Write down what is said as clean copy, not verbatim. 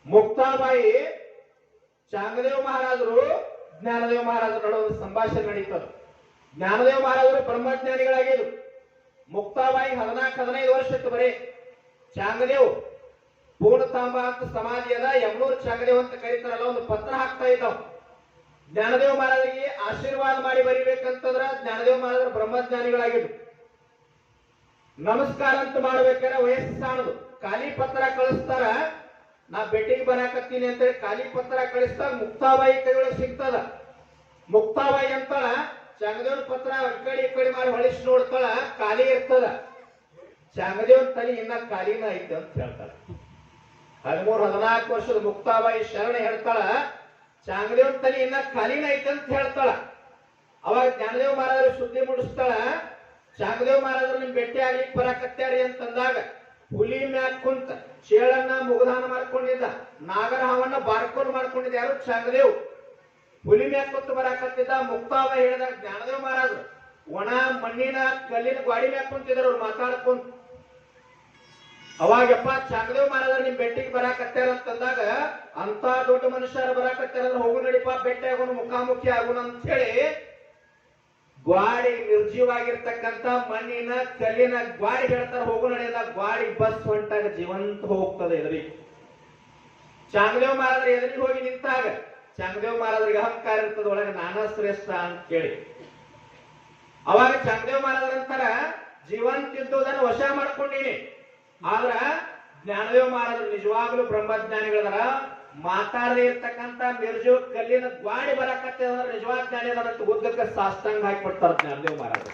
ಮುಕ್ತಾಬಾಯಿ ಚಾಂಗದೇವ ಮಹಾರಾಜರು ಜ್ಞಾನದೇವ ಮಹಾರಾಜರ ನಡುವೆ ಸಂಭಾಷಣೆ ನಡೀತದೆ. ಜ್ಞಾನದೇವ ಮಹಾರಾಜರು ಬ್ರಹ್ಮಜ್ಞಾನಿಗಳಾಗಿದ್ರು. ಮುಕ್ತಾಬಾಯಿ 14-15 ವರ್ಷಕ್ಕೆ ಬರೀ. ಚಾಂಗದೇವ್ ಪೂರ್ಣತಾಂಬ ಅಂತ ಸಮಾಧಿ ಅದ, ಯಮನೂರ್ ಚಾಂಗದೇವ್ ಅಂತ ಕರೀತಾರಲ್ಲ, ಒಂದು ಪತ್ರ ಹಾಕ್ತಾ ಇದ್ದಾವ. ಜ್ಞಾನದೇವ ಮಹಾರಾಜರಿಗೆ ಆಶೀರ್ವಾದ ಮಾಡಿ ಬರಿಬೇಕಂತಂದ್ರ ಜ್ಞಾನದೇವ ಮಹಾರಾಜರು ಬ್ರಹ್ಮಜ್ಞಾನಿಗಳಾಗಿದ್ರು. ನಮಸ್ಕಾರ ಅಂತ ಮಾಡ್ಬೇಕಾದ್ರೆ ವಯಸ್ಸು ಸಾಣದು, ಖಾಲಿ ಪತ್ರ ಕಳಿಸ್ತಾರ. ನಾ ಭೇಟಿಗೆ ಬರಾಕತ್ತೀನಿ ಅಂತೇಳಿ ಖಾಲಿ ಪತ್ರ ಕಳಿಸ್ತಾರ. ಮುಕ್ತಾಬಾಯಿ ಕೈಯೊಳಗೆ ಸಿಗ್ತದ. ಮುಕ್ತಾಬಾಯಿ ಅಂತಾಳ, ಚಾಂಗದೇವನ ಪತ್ರ ಈ ಕಡೆ ಮಾಡಿ ಹೊಳಿಸಿ ನೋಡ್ತಾಳ, ಖಾಲಿ ಇರ್ತದ. ಚಾಂಗದೇವನ ತಲೆ ಇನ್ನ ಖಾಲಿನ ಐತೆ ಅಂತ ಹೇಳ್ತಾಳ. 13-14 ವರ್ಷದ ಮುಕ್ತಾಬಾಯಿ ಶರಣ ಹೇಳ್ತಾಳ, ಚಾಂಗದೇವನ ತಲೆ ಇನ್ನ ಖಾಲಿನ ಐತೆ ಅಂತ ಹೇಳ್ತಾಳ. ಅವಾಗ ಜ್ಞಾನದೇವ ಮಹಾರಾಜರು ಸುದ್ದಿ ಮುಡಿಸ್ತಾಳ, ಚಾಂಗದೇವ ಮಹಾರಾಜರು ನಿಮ್ ಭೇಟಿ ಆಗ್ಲಿಕ್ಕೆ ಬರಾಕತ್ಯಾರಿ ಅಂತಂದಾಗ ಹುಲಿ ಮ್ಯಾಗ ಕುಂತ ಚೇಳನ್ನ ಮುಗದಾನ ಮಾಡ್ಕೊಂಡಿದ್ದ, ನಾಗರ ಹಾವನ್ನ ಬಾರ್ಕೋಲ್ ಮಾಡ್ಕೊಂಡಿದ್ದ ಯಾರು? ಚಾಂಗದೇವ್. ಹುಲಿ ಮ್ಯಾಗ ಕುಂತ ಬರಾಕತ್ತಿದ್ದ. ಮುಕ್ತಾಬಾಯಿ ಹೇಳಿದಾಗ ಜ್ಞಾನದೇವ ಮಹಾರಾಜರು ಒಣ ಮಣ್ಣಿನ ಕಲ್ಲಿನ ಗಾಡಿ ಮ್ಯಾಗ ಕುಂತಿದ್ರು, ಅವ್ರು ಮಾತಾಡ್ಕೊಂತ. ಅವಾಗಪ್ಪ ಚಾಂಗದೇವ ಮಹಾರಾಜರು ನಿಮ್ ಭೇಟಿಗೆ ಬರಾಕತ್ಯಾರ ಅಂತಂದಾಗ, ಅಂತ ದೊಡ್ಡ ಮನುಷ್ಯರು ಬರಾಕತ್ಯಾರ ಹೋಗು ನಡಿಪ, ಭೇಟಿ ಆಗೋನು, ಮುಖಾಮುಖಿ ಆಗೋನು ಅಂತ ಹೇಳಿ ಗ್ವಾಡಿ ನಿರ್ಜೀವಾಗಿರ್ತಕ್ಕಂಥ ಮಣ್ಣಿನ ಕಲ್ಲಿನ ಗ್ವಾಡಿ ಹೇಳ್ತಾರ, ಹೋಗು ನಡೆಯಲ್ಲ. ಗ್ವಾಡಿ ಬಸ್ ಹೊಂಟಾಗ ಜೀವಂತ ಹೋಗ್ತದೆ ಎದುರಿಗೆ. ಚಾಂಗದೇವ ಮಹಾರಾಜರು ಎದುರಿಗೆ ಹೋಗಿ ನಿಂತಾಗ ಚಾಂಗದೇವ ಮಹಾರಾಜರಿಗೆ ಅಹಂಕಾರ ಇರ್ತದ, ಒಳಗೆ ನಾನಾ ಶ್ರೇಷ್ಠ ಅಂತ ಕೇಳಿ. ಅವಾಗ ಚಾಂಗದೇವ ಮಹಾರಾಜರ ಅಂತಾರ, ಜೀವಂತ ಇದ್ದುದನ್ನು ವಶ ಮಾಡ್ಕೊಂಡೀನಿ. ಆದ್ರ ಜ್ಞಾನದೇವ ಮಹಾರಾಜರು ನಿಜವಾಗ್ಲೂ ಬ್ರಹ್ಮಜ್ಞಾನಿಗಳದಾರ. ಮಾತಾಡದೆ ಇರ್ತಕ್ಕಂಥ ಮಿರ್ಜು ಕಲ್ಲಿನ ಗ್ವಾಡಿ ಬರಕತ್ತೆ ನಿಜವಾದ ಜ್ಞಾನಿ ಅದಾರ ಅಂತ ಉದ್ದಕ್ಕೆ ಸಾಷ್ಟಾಂಗ ಹಾಕಿಬಿಡ್ತಾರ ಜ್ಞಾನದೇವ ಮಹಾರಾಜರು.